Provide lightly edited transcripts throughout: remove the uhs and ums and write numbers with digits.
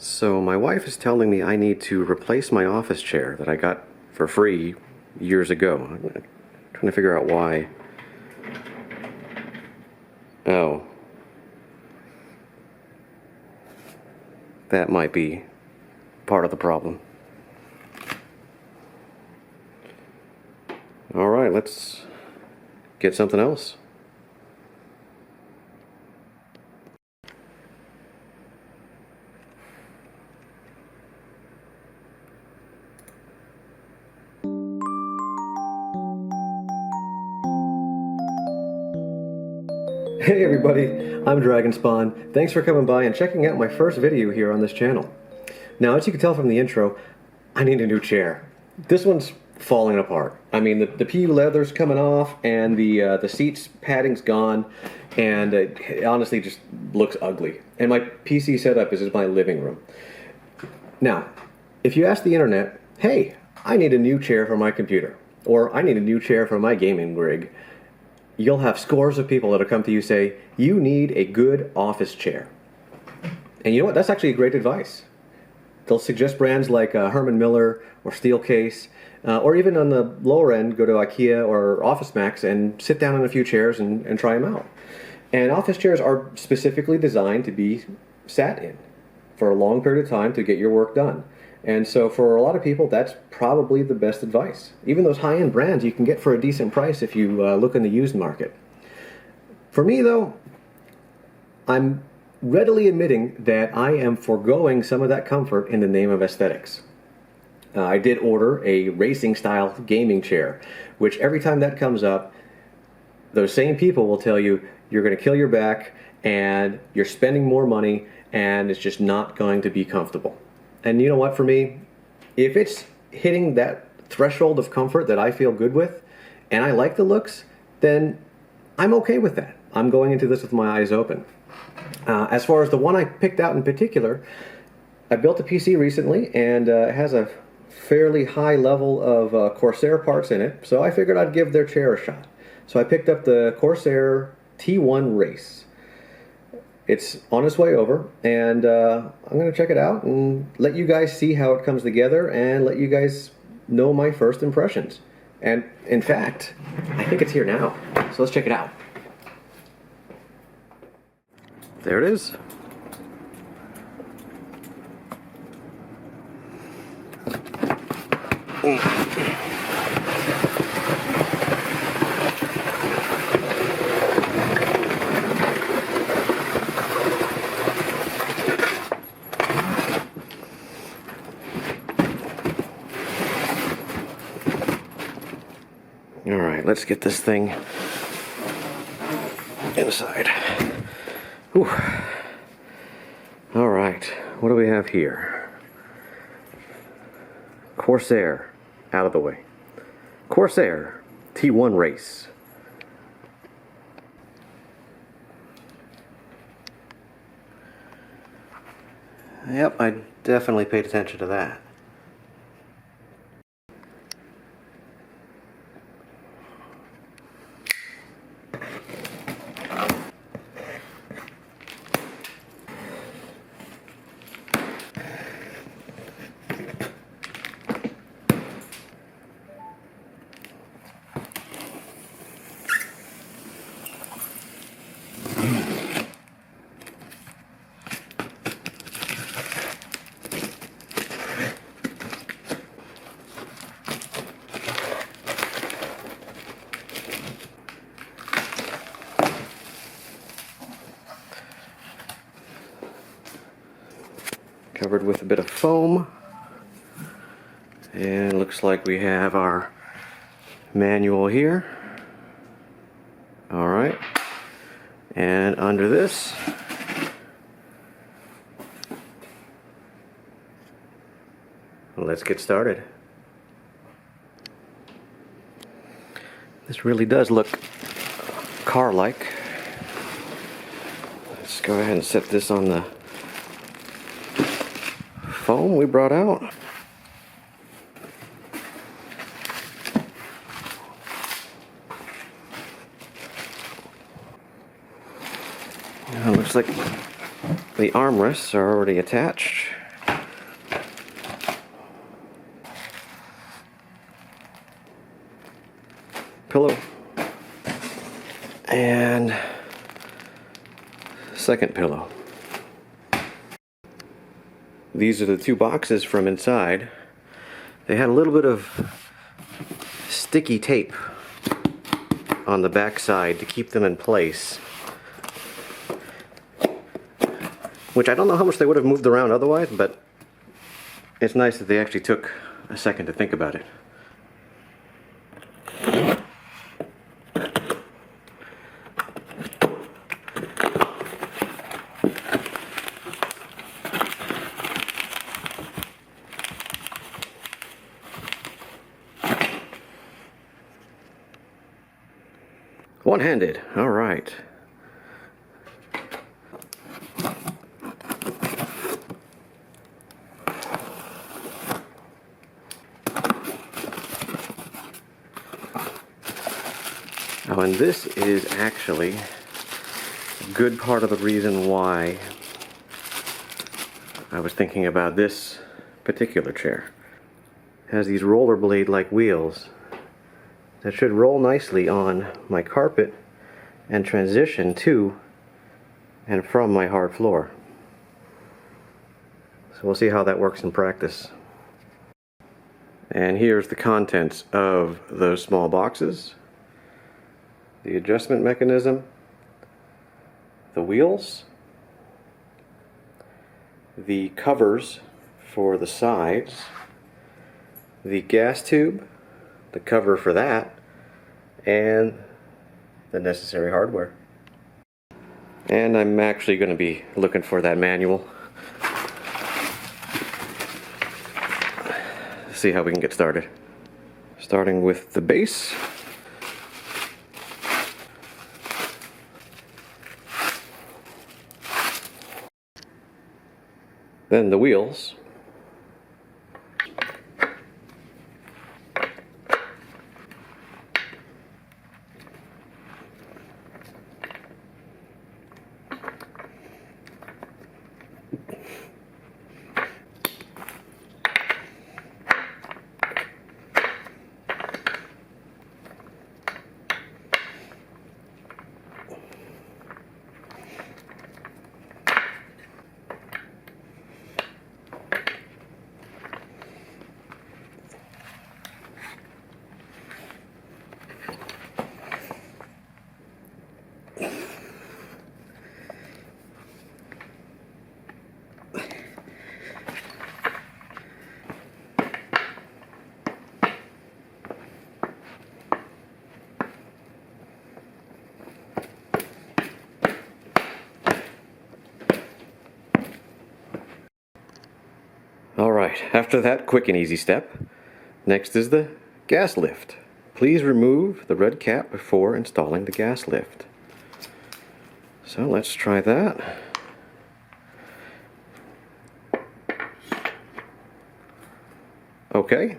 So my wife is telling me I need to replace my office chair that I got for free years ago. I'm trying to figure out why. Oh. That might be part of the problem. Alright, let's get something else. Hey everybody, I'm Dragonspawn. Thanks for coming by and checking out my first video here on this channel. Now, as you can tell from the intro, I need a new chair. This one's falling apart. I mean, the PU leather's coming off and the seats padding's gone, and it honestly just looks ugly. And my PC setup is in my living room. Now, if you ask the internet, hey, I need a new chair for my computer, or I need a new chair for my gaming rig, you'll have scores of people that'll come to you say, you need a good office chair. And you know what? That's actually great advice. They'll suggest brands like Herman Miller or Steelcase, or even on the lower end, go to IKEA or Office Max and sit down on a few chairs and try them out. And office chairs are specifically designed to be sat in for a long period of time to get your work done. And so for a lot of people, that's probably the best advice. Even those high-end brands you can get for a decent price if you look in the used market. For me, though, I'm readily admitting that I am foregoing some of that comfort in the name of aesthetics. I did order a racing-style gaming chair, which every time that comes up, those same people will tell you you're going to kill your back and you're spending more money and it's just not going to be comfortable. And you know what, for me, if it's hitting that threshold of comfort that I feel good with, and I like the looks, then I'm okay with that. I'm going into this with my eyes open. As far as the one I picked out in particular, I built a PC recently, and it has a fairly high level of Corsair parts in it, so I figured I'd give their chair a shot. So I picked up the Corsair T1 Race. It's on its way over, and I'm going to check it out and let you guys see how it comes together and let you guys know my first impressions. And in fact, I think it's here now, so let's check it out. There it is. Alright, let's get this thing inside. Whew. Alright, what do we have here? Corsair, out of the way. Corsair T1 Race. Yep, I definitely paid attention to that. Covered with a bit of foam, and looks like we have our manual here. Alright, and under this let's get started. This really does look car-like. Let's go ahead and set this on the foam we brought out. It looks like the armrests are already attached. pillow and second pillow. These are the two boxes from inside. They had a little bit of sticky tape on the back side to keep them in place, which I don't know how much they would have moved around otherwise, but it's nice that they actually took a second to think about it. One-handed, all right. Oh, and this is actually a good part of the reason why I was thinking about this particular chair. It has these rollerblade-like wheels that should roll nicely on my carpet and transition to and from my hard floor. So we'll see how that works in practice. And here's the contents of those small boxes. The adjustment mechanism, the wheels, the covers for the sides, the gas tube, the cover for that, and the necessary hardware. And I'm actually going to be looking for that manual. See how we can get started. Starting with the base. Then the wheels. Alright, after that quick and easy step, next is the gas lift. Please remove the red cap before installing the gas lift. So let's try that. Okay.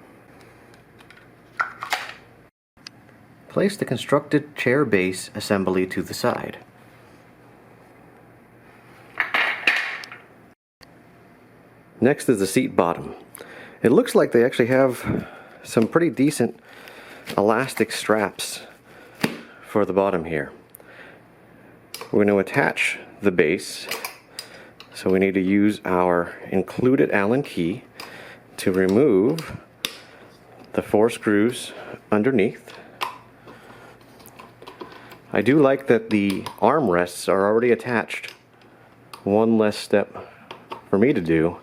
Place the constructed chair base assembly to the side. Next is the seat bottom. It looks like they actually have some pretty decent elastic straps for the bottom here. We're going to attach the base, so we need to use our included Allen key to remove the 4 screws underneath. I do like that the armrests are already attached. One less step for me to do.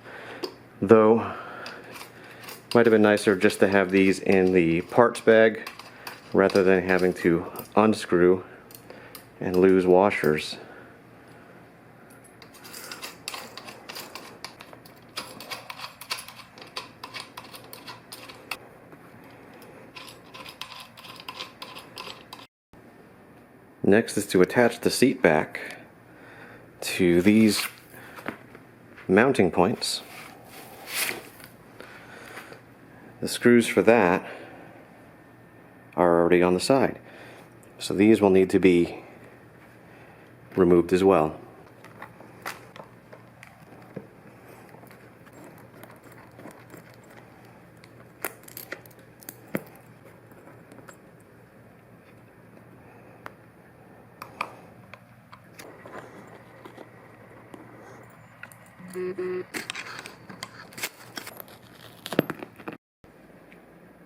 Though, might have been nicer just to have these in the parts bag rather than having to unscrew and lose washers. Next is to attach the seat back to these mounting points. The screws for that are already on the side, so these will need to be removed as well.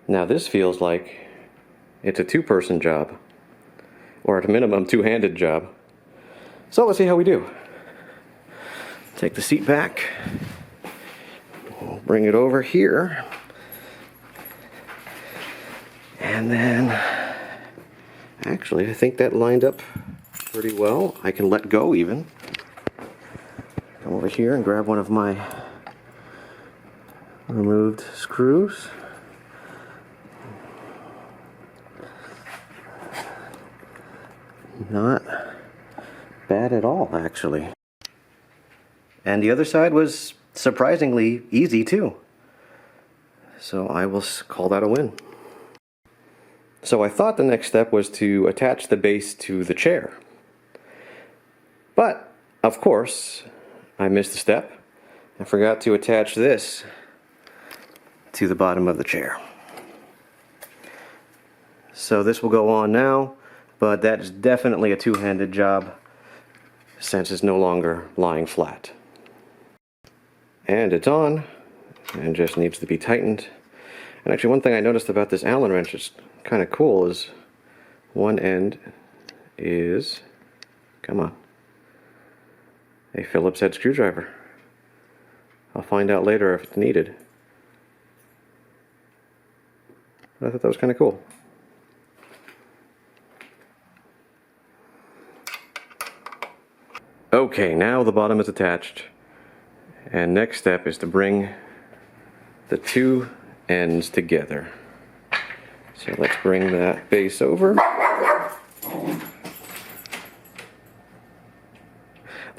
Now this feels like it's a two-person job, or at a minimum two-handed job. So let's see how we do. Take the seat back, we'll bring it over here, and then actually I think that lined up pretty well. I can let go even. Come over here and grab one of my removed screws. Not bad at all, actually. And the other side was surprisingly easy too. So I will call that a win. So I thought the next step was to attach the base to the chair. But, of course, I missed a step. I forgot to attach this to the bottom of the chair. So this will go on now, but that is definitely a two-handed job since it's no longer lying flat. And it's on, and just needs to be tightened. And actually one thing I noticed about this Allen wrench is kind of cool is one end is, come on, a Phillips head screwdriver. I'll find out later if it's needed. But I thought that was kind of cool. Okay, now the bottom is attached. And next step is to bring the two ends together. So let's bring that base over.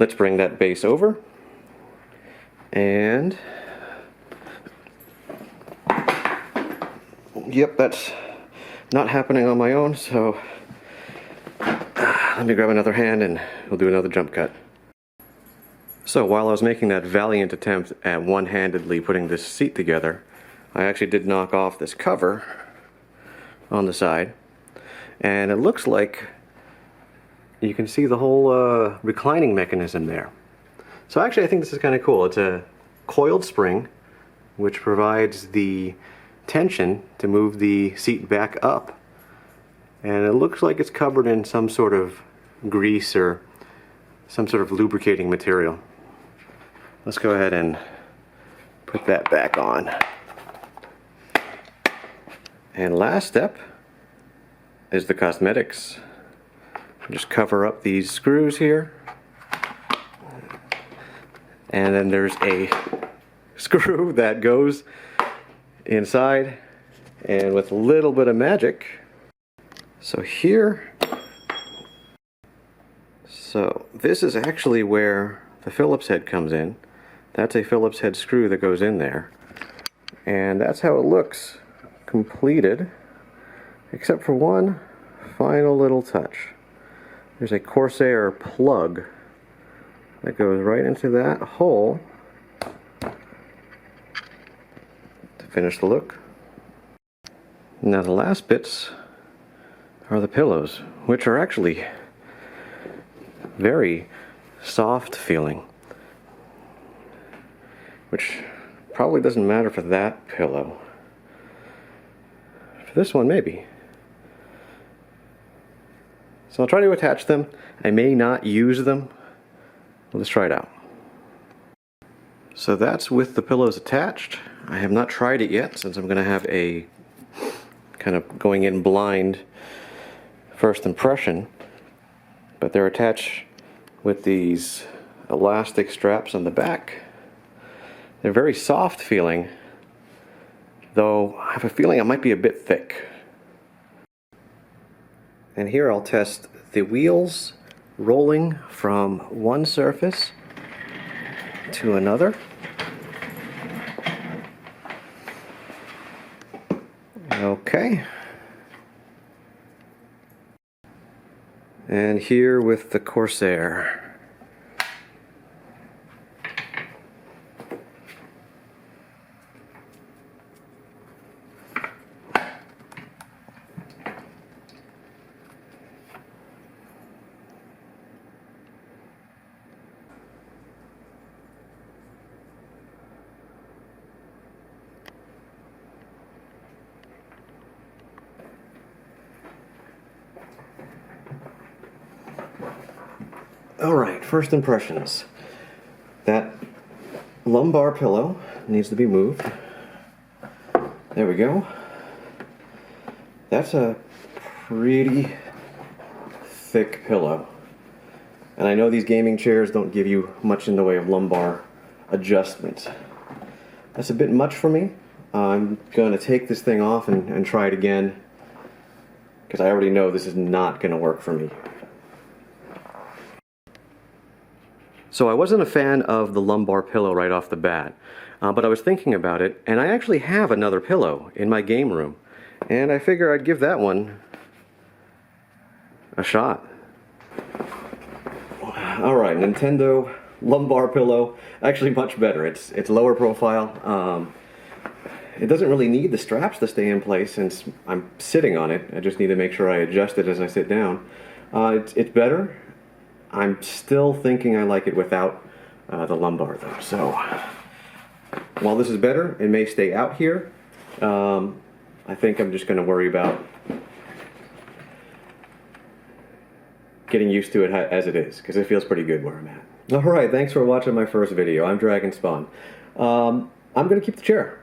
Let's bring that base over. And yep, that's not happening on my own, so let me grab another hand and we'll do another jump cut. So while I was making that valiant attempt at one-handedly putting this seat together, I actually did knock off this cover on the side, and it looks like you can see the whole reclining mechanism there. So actually I think this is kind of cool. It's a coiled spring which provides the tension to move the seat back up, and it looks like it's covered in some sort of grease or some sort of lubricating material. Let's go ahead and put that back on. And last step is the cosmetics. Just cover up these screws here. And then there's a screw that goes inside, and with a little bit of magic. So here, so this is actually where the Phillips head comes in. That's a Phillips head screw that goes in there. And that's how it looks completed, except for one final little touch. There's a Corsair plug that goes right into that hole to finish the look. Now the last bits are the pillows, which are actually very soft feeling, which probably doesn't matter for that pillow. For this one, maybe. So I'll try to attach them. I may not use them. Let's try it out. So that's with the pillows attached. I have not tried it yet since I'm going to have a kind of going in blind first impression. But they're attached with these elastic straps on the back. They're very soft feeling, though I have a feeling it might be a bit thick. And here I'll test the wheels rolling from one surface to another. Okay. And here with the Corsair. Alright, first impressions. That lumbar pillow needs to be moved. There we go. That's a pretty thick pillow. And I know these gaming chairs don't give you much in the way of lumbar adjustment. That's a bit much for me. I'm going to take this thing off and try it again, because I already know this is not going to work for me. So I wasn't a fan of the lumbar pillow right off the bat, but I was thinking about it, and I actually have another pillow in my game room, and I figure I'd give that one a shot. Alright, Nintendo lumbar pillow, actually much better. It's lower profile. It doesn't really need the straps to stay in place since I'm sitting on it. I just need to make sure I adjust it as I sit down. It's better. I'm still thinking I like it without the lumbar though. So while this is better, it may stay out here. I think I'm just going to worry about getting used to it as it is, because it feels pretty good where I'm at. Alright, thanks for watching my first video. I'm Dragon Spawn. I'm going to keep the chair.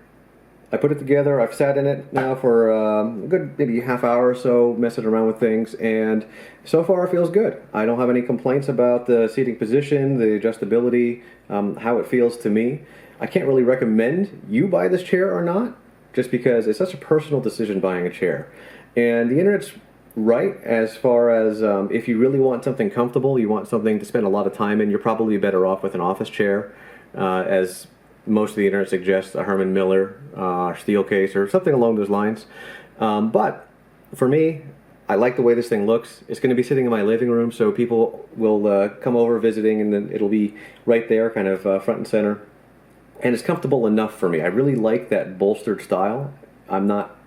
I put it together, I've sat in it now for a good maybe half hour or so, messing around with things, and so far it feels good. I don't have any complaints about the seating position, the adjustability, how it feels to me. I can't really recommend you buy this chair or not, just because it's such a personal decision buying a chair. And the internet's right as far as if you really want something comfortable, you want something to spend a lot of time in, you're probably better off with an office chair, as most of the internet suggests a Herman Miller steel case or something along those lines. But for me, I like the way this thing looks. It's going to be sitting in my living room, so people will come over visiting, and then it'll be right there, kind of front and center. And it's comfortable enough for me. I really like that bolstered style. I'm not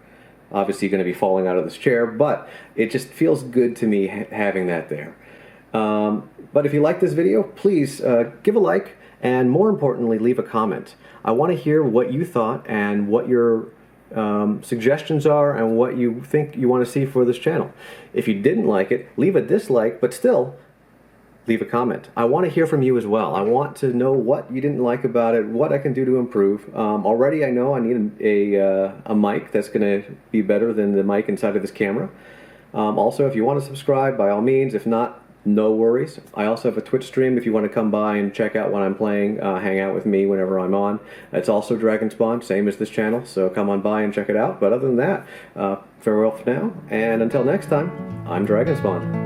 obviously going to be falling out of this chair, but it just feels good to me having that there. But if you like this video, please give a like, and more importantly, leave a comment. I want to hear what you thought and what your suggestions are and what you think you want to see for this channel. If you didn't like it, leave a dislike, but still leave a comment. I want to hear from you as well. I want to know what you didn't like about it, what I can do to improve. Already I know I need a mic that's going to be better than the mic inside of this camera. Also, if you want to subscribe, by all means. If not, no worries. I also have a Twitch stream if you want to come by and check out what I'm playing, hang out with me whenever I'm on. It's also Dragon Spawn, same as this channel, so come on by and check it out. But other than that, farewell for now, and until next time, I'm Dragon Spawn.